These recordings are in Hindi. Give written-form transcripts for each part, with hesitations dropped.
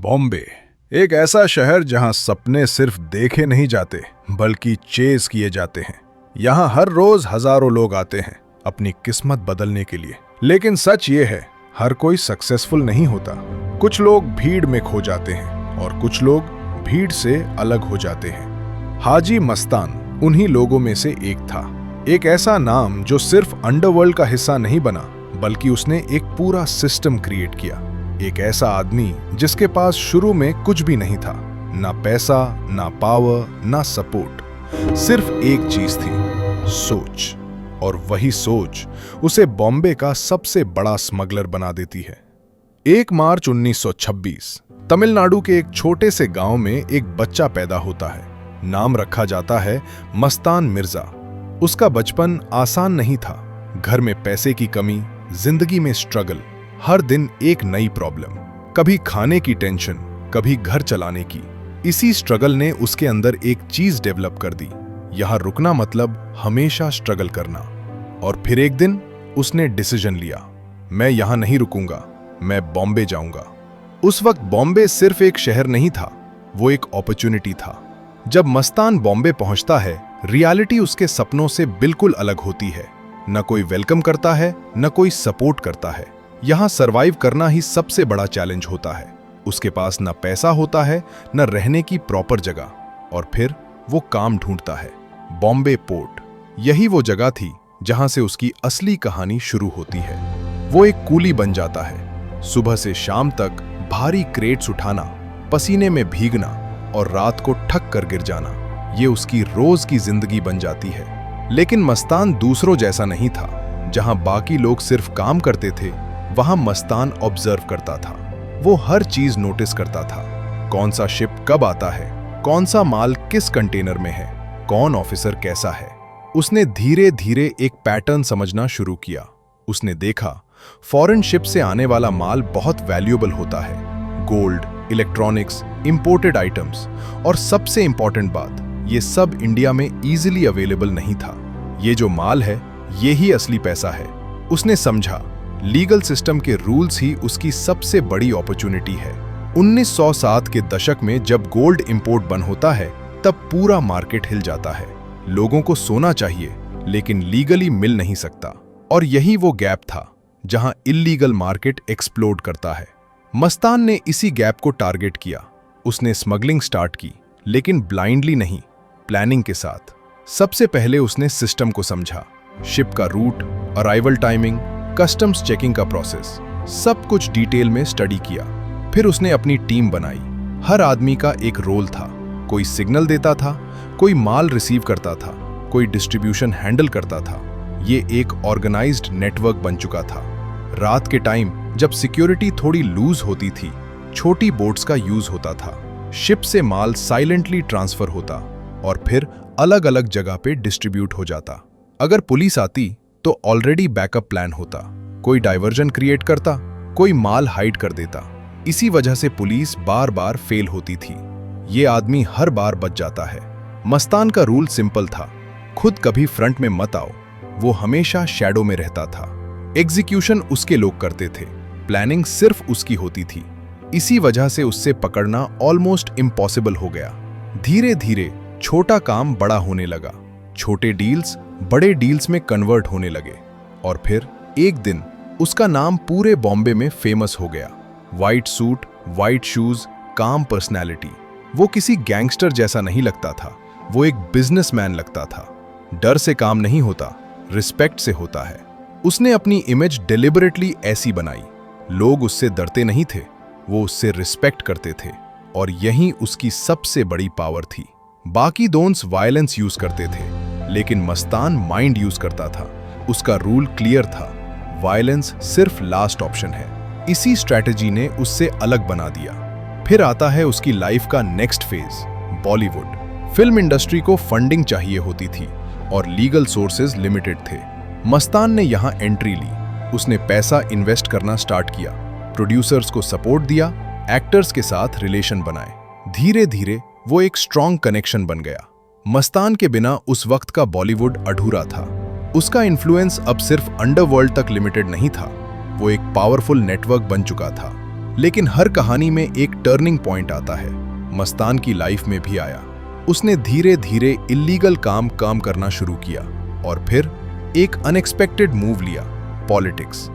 बॉम्बे एक ऐसा शहर जहां सपने सिर्फ देखे नहीं जाते बल्कि चेज किए जाते हैं। यहां हर रोज हजारों लोग आते हैं अपनी किस्मत बदलने के लिए। लेकिन सच ये है, हर कोई सक्सेसफुल नहीं होता। कुछ लोग भीड़ में खो जाते हैं और कुछ लोग भीड़ से अलग हो जाते हैं। हाजी मस्तान उन्हीं लोगों में से एक था। एक ऐसा नाम जो सिर्फ अंडरवर्ल्ड का हिस्सा नहीं बना बल्कि उसने एक पूरा सिस्टम क्रिएट किया। एक ऐसा आदमी जिसके पास शुरू में कुछ भी नहीं था, ना पैसा, ना पावर, ना सपोर्ट। सिर्फ एक चीज थी, सोच। और वही सोच उसे बॉम्बे का सबसे बड़ा स्मगलर बना देती है। 1 मार्च 1926 तमिलनाडु के एक छोटे से गांव में एक बच्चा पैदा होता है। नाम रखा जाता है मस्तान मिर्जा। उसका बचपन आसान नहीं था। घर में पैसे की कमी, जिंदगी में स्ट्रगल, हर दिन एक नई प्रॉब्लम, कभी खाने की टेंशन, कभी घर चलाने की। इसी स्ट्रगल ने उसके अंदर एक चीज डेवलप कर दी, यहां रुकना मतलब हमेशा स्ट्रगल करना। और फिर एक दिन उसने डिसीजन लिया, मैं यहां नहीं रुकूंगा, मैं बॉम्बे जाऊंगा। उस वक्त बॉम्बे सिर्फ एक शहर नहीं था, वो एक अपॉर्चुनिटी था। जब मस्तान बॉम्बे पहुंचता है, रियलिटी उसके सपनों से बिल्कुल अलग होती है। न कोई वेलकम करता है, न कोई सपोर्ट करता है। यहां सर्वाइव करना ही सबसे बड़ा चैलेंज होता है। उसके पास न पैसा होता है, न रहने की प्रॉपर जगह। और फिर वो काम ढूंढता है, बॉम्बे पोर्ट। यही वो जगह थी जहां से उसकी असली कहानी शुरू होती है। वो एक कूली बन जाता है। सुबह से शाम तक भारी क्रेट्स उठाना, पसीने में भीगना और रात को ठक कर गिर जाना, ये उसकी रोज की जिंदगी बन जाती है। लेकिन मस्तान दूसरों जैसा नहीं था। जहां बाकी लोग सिर्फ काम करते थे, वहां मस्तान ऑब्जर्व करता था। वो हर चीज नोटिस करता था। कौन सा शिप कब आता है, कौन सा माल किस कंटेनर में है, कौन ऑफिसर कैसा है। उसने धीरे धीरे एक पैटर्न समझना शुरू किया। उसने देखा फॉरेन शिप से आने वाला माल बहुत वैल्यूएबल होता है। गोल्ड, इलेक्ट्रॉनिक्स, इंपोर्टेड आइटम्स, और सबसे इंपॉर्टेंट बात, ये सब इंडिया में इजीली अवेलेबल नहीं था। ये जो माल है, ये ही असली पैसा है। उसने समझा लीगल सिस्टम के रूल्स ही उसकी सबसे बड़ी अपॉर्चुनिटी है। 1907 के दशक में जब गोल्ड इंपोर्ट बंद होता है, तब पूरा मार्केट हिल जाता है। लोगों को सोना चाहिए, लेकिन लीगली मिल नहीं सकता। और यही वो गैप था जहां इल्लीगल मार्केट एक्सप्लोड करता है। मस्तान ने इसी गैप को टारगेट किया। उसने स्मगलिंग स्टार्ट की, लेकिन ब्लाइंडली नहीं, प्लानिंग के साथ। सबसे पहले उसने सिस्टम को समझा, शिप का route, arrival timing, customs checking का प्रोसेस, सब कुछ डिटेल में स्टडी किया। फिर उसने अपनी टीम बनाई। हर आदमी का एक रोल था। कोई सिग्नल देता था, कोई माल रिसीव करता था, कोई डिस्ट्रीब्यूशन हैंडल करता था। ये एक ऑर्गेनाइज्ड नेटवर्क बन चुका था। रात के टाइम जब सिक्योरिटी थोड़ी लूज होती थी, छोटी बोट्स का यूज होता था। शिप से माल साइलेंटली ट्रांसफर होता और फिर अलग अलग जगह पे डिस्ट्रीब्यूट हो जाता। अगर पुलिस आती तो ऑलरेडी बैकअप प्लान होता। कोई डाइवर्जन क्रिएट करता, कोई माल हाइड कर देता। इसी वजह से पुलिस बार बार फेल होती थी। ये आदमी हर बार बच जाता है। मस्तान का रूल सिंपल था, खुद कभी फ्रंट में मत आओ। वो हमेशा शैडो में रहता था। एग्जीक्यूशन उसके लोग करते थे, प्लानिंग सिर्फ उसकी होती थी। इसी वजह से उससे पकड़ना ऑलमोस्ट इम्पॉसिबल हो गया। धीरे धीरे छोटा काम बड़ा होने लगा, छोटे डील्स बड़े डील्स में कन्वर्ट होने लगे। और फिर एक दिन उसका नाम पूरे बॉम्बे में फेमस हो गया। वाइट सूट, वाइट शूज, काम पर्सनैलिटी। वो किसी गैंगस्टर जैसा नहीं लगता था, वो एक बिजनेसमैन लगता था। डर से काम नहीं होता, रिस्पेक्ट से होता है। उसने अपनी इमेज डेलिबरेटली ऐसी बनाई। लोग उससे डरते नहीं थे, वो उससे रिस्पेक्ट करते थे। और यही उसकी सबसे बड़ी पावर थी। बाकी दोस्त वायलेंस यूज करते थे, लेकिन मस्तान माइंड यूज करता था। उसका रूल क्लियर था, वायलेंस सिर्फ लास्ट ऑप्शन है। इसी स्ट्रैटेजी ने उससे अलग बना दिया। फिर आता है उसकी लाइफ का next phase, Bollywood. Film industry को फंडिंग चाहिए होती थी और लीगल सोर्सेज लिमिटेड थे। मस्तान ने यहां एंट्री ली। उसने पैसा इन्वेस्ट करना स्टार्ट किया, प्रोड्यूसर्स को सपोर्ट दिया, एक्टर्स के साथ रिलेशन बनाए। धीरे धीरे वो एक स्ट्रॉन्ग कनेक्शन बन गया। मस्तान के बिना उस वक्त का बॉलीवुड अधूरा था। उसका इन्फ्लुएंस अब सिर्फ अंडरवर्ल्ड तक लिमिटेड नहीं था, वो एक पावरफुल नेटवर्क बन चुका था। लेकिन हर कहानी में एक टर्निंग पॉइंट आता है। मस्तान की लाइफ में भी आया। उसने धीरे धीरे इल्लीगल काम करना शुरू किया और फिर एक अनएक्सपेक्टेड मूव लिया, पॉलिटिक्स।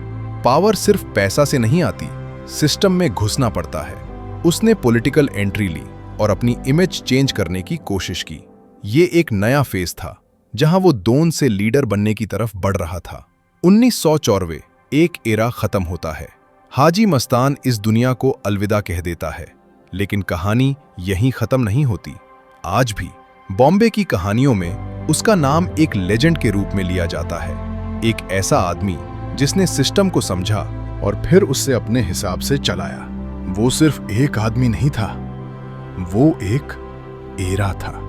पावर सिर्फ पैसा से नहीं आती, सिस्टम में घुसना पड़ता है। उसने पॉलिटिकल एंट्री ली और अपनी इमेज चेंज करने की कोशिश की। ये एक नया फेज था जहां वो दोन से लीडर बनने की तरफ बढ़ रहा था। 1994 एक एरा खत्म होता है। हाजी मस्तान इस दुनिया को अलविदा कह देता है, लेकिन कहानी यहीं खत्म नहीं होती। आज भी बॉम्बे की कहानियों में उसका नाम एक लेजेंड के रूप में लिया जाता है। एक ऐसा आदमी जिसने सिस्टम को समझा और फिर उससे अपने हिसाब से चलाया। वो सिर्फ एक आदमी नहीं था, वो एक एरा था।